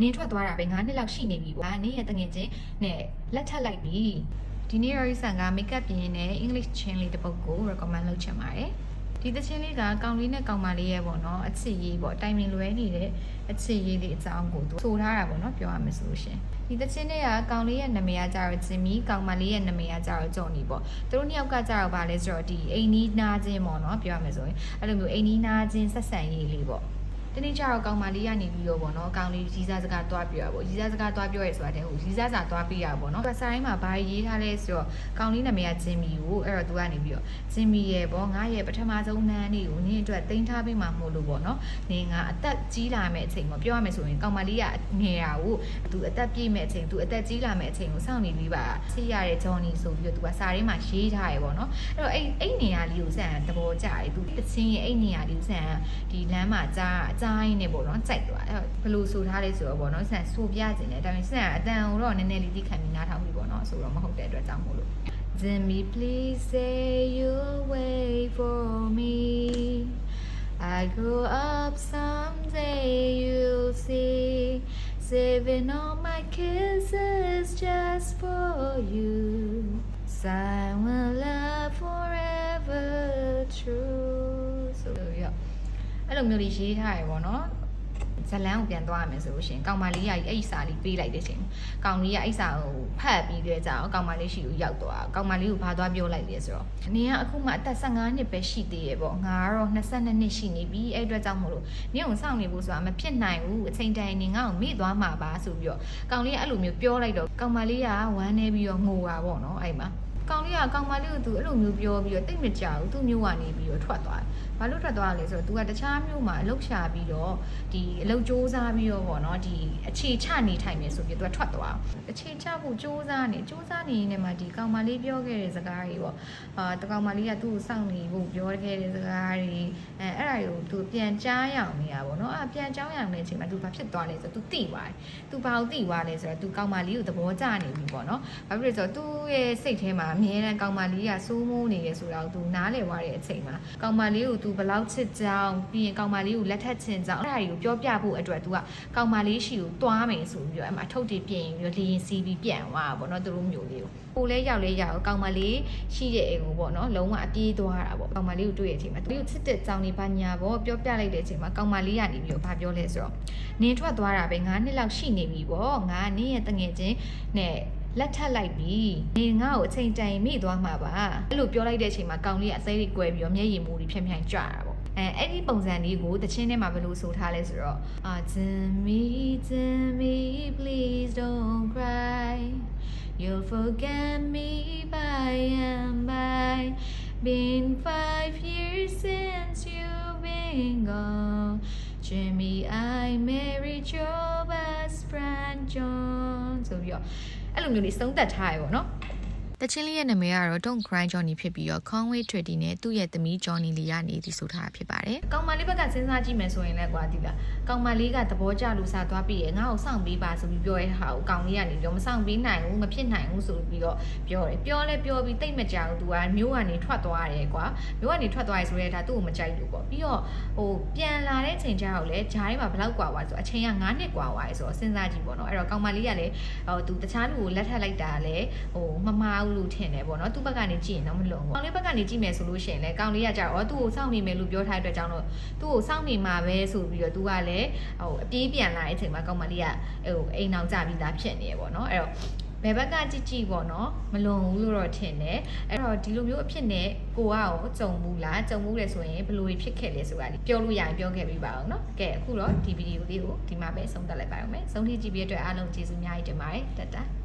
နင်းထွက်သွားတာပဲ9နှစ်လောက်ရှိနေပြီကွာနင်းရဲ့တငယ်ချင်းနဲ့လက်ထပ်လိုက်ပြီဒီနေ့ရော်ရီဆန်က makeup ပြင်နဲ့ English ချင်းလေးတစ်ပုဒ်ကို recommend လုပ်ချင်ပါတယ်ဒီသချင်းလေးကကောင်လေးနဲ့ကောင်မလေးရဲ့ပေါ့နော်အချစ်ရေးပေါ့တိုင်ပင်လွဲနေတဲ့အချစ်ရေးလေးအကြောင်းကိုသူဆိုထားတာပေါ့နော်ပြောရမယ်ဆိုလို့ရှင်ဒီသချင်းလေးကကောင်လေးရဲ့နာမည်ကကြတော့ဂျင်မီကောင်မလေးရဲ့နာမည်ကကြတော့ဂျော်နီပေါ့သူတို့နှစ်ယောက်ကကြတော့ဗာလဲဆိုတော့ဒီအိမ်နီးနားချင်းပေါ့နော်ပြောရမယ်ဆိုရင်အဲ့လိုမျိုးအိမ်နီးနားချင်းဆက်ဆံရေးလေးပေါ့တနေ့ကျတော့ကောင်မလေးကနေပြီးတော့ပေါ့နော်ကောင်လေးကြီးစားစကားတွားပြရပေါ့ကြီးစားစကားတွားပြောရဲဆိုတာတဲ့ဟိုကြီးစားစာတွားပြရပေါ့နော်စာရင်းမှာဘာရေးထားလဲဆိုတော့ကောင်လေးနာမည်ကဂျင်မီကိုအဲ့တော့သူကနေပြီးတော့ဂျင်မီရဲ့ပေါ့ငါရဲ့ပထမဆုံးနန်းလေးကိုနင်းအတွက်တင်ထားပေးမှမို့လို့ပေါ့နော်နင်းကအသက်ကြီးလာမယ့်အချိန်ပေါ့ပြောရမယ်ဆိုရင်ကောင်မလေးကငယ်တာကိုသူအသက်ပြည့်မဲ့အချိန်သူအသက်ကြီးလာမယ့်အချိန်ကိုစောင့်နေပြီးပါချစ်ရတဲ့ဂျော်နီဆိုပြီးတော့သူကစာရင်းမှာရေးထားရပေါ့နော်အဲ့တော့အဲ့နေရာလေးကိုစံသဘောကျတယ်သူတချင်းရဲ့အဲ့နေရာလေးကိုစံဒီလမ်းမှာကြားအကြိုင်းနဲ့ပေါ့နော်ကြိုက်သွားအဲ့ဘယ်လိုဆိုထားလဲဆိုတော့ပေါ့နော်ဆန်ဆိုပြခြင်းတယ်ဒါပေမဲ့ဆန်အတန်ကိုတော့နည်းနည်းလေးသိခံပြီးနားထောင်ပြီးပေါ့နော်ဆိုတော့မဟုတ်တဲ့အတွက်ကြောင့်မို့လို့ Jimmy please say you'll wait for me I grow up someday you'll see saving all my kisses just for you silent love forever true so yeah အဲ့လိုမျိုးလေးရေးထားရပေါ့နော်ဇလန်းကိုပြန်သွားရမယ်ဆိုလို့ရှိရင်ကောင်မလေးကအဲ့ဒီစာလေးပေးလိုက်တဲ့ချိန်ကောင်လေးကအဲ့စာကိုဖတ်ပြီးကြကြအောင်ကောင်မလေးရှိကိုရောက်သွားကောင်မလေးကိုဘာသွားပြောလိုက်လဲဆိုတော့နင်ကအခုမှအသက်15နှစ်ပဲရှိသေးရဲ့ပေါ့ငါကတော့22နှစ်ရှိနေပြီအဲ့အတွက်ကြောင့်မို့လို့နင်ကိုစောင့်နေဖို့ဆိုတာမဖြစ်နိုင်ဘူးအချိန်တိုင်းနင်ငါ့ကိုမေ့သွားမှာပါဆိုပြီးတော့ကောင်လေးကအဲ့လိုမျိုးပြောလိုက်တော့ကောင်မလေးကဝမ်းနေပြီးတော့ငိုတာပေါ့နော်အဲ့မှာကောင်လေးကကောင်မလေးကိုသူအဲ့လိုမျိုးပြောပြီးတော့တိတ်မကြဘူးသူ့မျိုးကနေပြီးတော့ထွက်သွားတယ်။ဘာလို့ထွက်သွားလဲဆိုတော့ तू ကတခြားမျိုးမှာအလုပ်ရှာပြီးတော့ဒီအလုပ်စူးစမ်းပြီးတော့ပေါ့နော်ဒီအခြေချနေထိုင်နေဆိုပြီး तू ကထွက်သွား။အခြေချဖို့စူးစမ်းနေနေမှာဒီကောင်မလေးပြောခဲ့တဲ့စကားတွေပေါ့။တကောင်မလေးကသူ့ကိုစောင့်နေဖို့ပြောခဲ့တဲ့စကားတွေအဲ့ဒါတွေကို तू ပြန်ကြားရအောင်နေတာပေါ့နော်။ပြန်ကြားရအောင်တဲ့အချိန်မှာ तू ဘာဖြစ်သွားလဲဆိုတော့ तू သိသွားတယ်။ तू ဘာကိုသိသွားလဲဆိုတော့ तू ကောင်မလေးကိုသဘောကျနေပြီပေါ့နော်။ဘာဖြစ်လို့လဲဆိုတော့ तू ရဲ့စိတ်ထဲမှာအမြဲတမ်းကောင်မလေးကစိုးမိုးနေရဆိုတာကို तू နားလည်သွားတဲ့အချိန်မှာကောင်မလေးကို तू ဘလောက်ချစ်ကြောင်းပြီးရင်ကောင်မလေးကိုလက်ထပ်ချင်ကြောင်းအဲ့ဒါတွေကိုပြောပြဖို့အတွက် तू ကကောင်မလေးရှိကိုတွားမယ်ဆိုပြီးတော့အဲ့မှာထုတ်တည်ပြင်ပြီးတော့လေရင်စီးပြီးပြန်သွားတာပေါ့နော်သူတို့မျိုးလေးကိုလဲရောက်ကောင်မလေးရှိတဲ့အိမ်ကိုပေါ့နော်လုံးဝအပြေးသွားတာပေါ့ကောင်မလေးကိုတွေ့ရတဲ့အချိန်မှာသူကိုချစ်တဲ့ကြောင်းနေပါညာပေါ့ပြောပြလိုက်တဲ့အချိန်မှာကောင်မလေးကနေပြီးတော့ဗာပြောလဲဆိုတော့နင်းထွက်သွားတာပဲ9နှစ်လောက်ရှိနေပြီပေါ့ငါနင်းရဲ့တငယ်ချင်းနဲ့လက်ထပ်လိုက်ပြီနေငါ့ကိုအချိန်တိုင်မိသွားမှာပါအဲ့လိုပြောလိုက်တဲ့အချိန်မှာကောင်လေးကအသေးလေးကွဲပြီးတော့မျက်ရည်မူတွေဖြန်းဖြန်းကြတာပေါ့အဲ့ဒီပုံစံလေးကိုတချင်းထဲမှာဘယ်လိုဆိုထားလဲဆိုတော့ Jimmy please don't cry you'll forget me by and by been 5 years since you've been gone Jimmy I married your best friend John ဆိုပြီးတော့အဲ့လိုမျိုးလေးသုံးသပ်ထားရပေါ့နော်တချင်းလေးရဲ့နာမည်ကတော့ Don't Cry Johnny ဖြစ်ပြီးတော့ Conway Twitty နဲ့သူ့ရဲ့သမီး Johnny လေးကနေဒီဆိုထားတာဖြစ်ပါတယ်။ကောင်မလေးဘက်ကစဉ်းစားကြည့်မယ်ဆိုရင်လည်းကွာဒီလားကောင်မလေးကသဘောကျလို့စားသွားပြီးရငါ့ကိုစောင့်ပေးပါဆိုပြီးပြောရဲဟာကိုကောင်လေးကနေပြောမစောင့်ပေးနိုင်ဘူးမဖြစ်နိုင်ဘူးဆိုပြီးတော့ပြောတယ်။ပြောပြီးတိတ်မကြဘူးသူကမျိုးကနေထွက်သွားတယ်ကွာ။မျိုးကနေထွက်သွားရဆိုရဲဒါသူ့ကိုမကြိုက်ဘူးပေါ့။ပြီးတော့ပြန်လာတဲ့အချိန်ကျတော့လေဂျားထဲမှာဘယ်လောက်ကွာသွားဆိုအချိန်က9နှစ်ကွာသွားရဆိုတော့စဉ်းစားကြည့်ပေါ့နော်။အဲ့တော့ကောင်မလေးကလည်းသူတခြားလူကိုလက်ထပ်လိုက်တာလည်းမမားလို့ထင်တယ်ပေါ့နော်သူ့ဘက်ကနေကြည့်ရင်တော့မလုံဘူးကောင်လေးဘက်ကနေကြည့်မယ်ဆိုလို့ရှိရင်လည်းကောင်လေးကကြာတော့သူ့ကိုစောင့်နေမယ်လို့ပြောထားတဲ့အတွက်ကြောင့်တော့သူ့ကိုစောင့်နေမှာပဲဆိုပြီးတော့သူကလည်းအပြေးပြန်လာတဲ့အချိန်မှာကောင်မလေးကအိမ်အောင်ကြပြီးသားဖြစ်နေရပေါ့နော်အဲ့တော့ဘယ်ဘက်ကကြည့်ပေါ့နော်မလုံဘူးလို့တော့ထင်တယ်အဲ့တော့ဒီလိုမျိုးအဖြစ်နဲ့ကိုကရောကြုံဘူးလားကြုံဘူးလေဆိုရင်ဘယ်လိုဖြစ်ခဲ့လဲဆိုတာပြောလို့ရရင်ပြောခဲ့ပြီးပါအောင်နော်ကဲအခုတော့ဒီဗီဒီယိုလေးကိုဒီမှာပဲဆုံးသက်လိုက်ပါအောင်မယ်ဆုံးထိကြည့်ပြီးအတွက်အားလုံးကျေးဇူးအများကြီးတင်ပါတယ်တတ်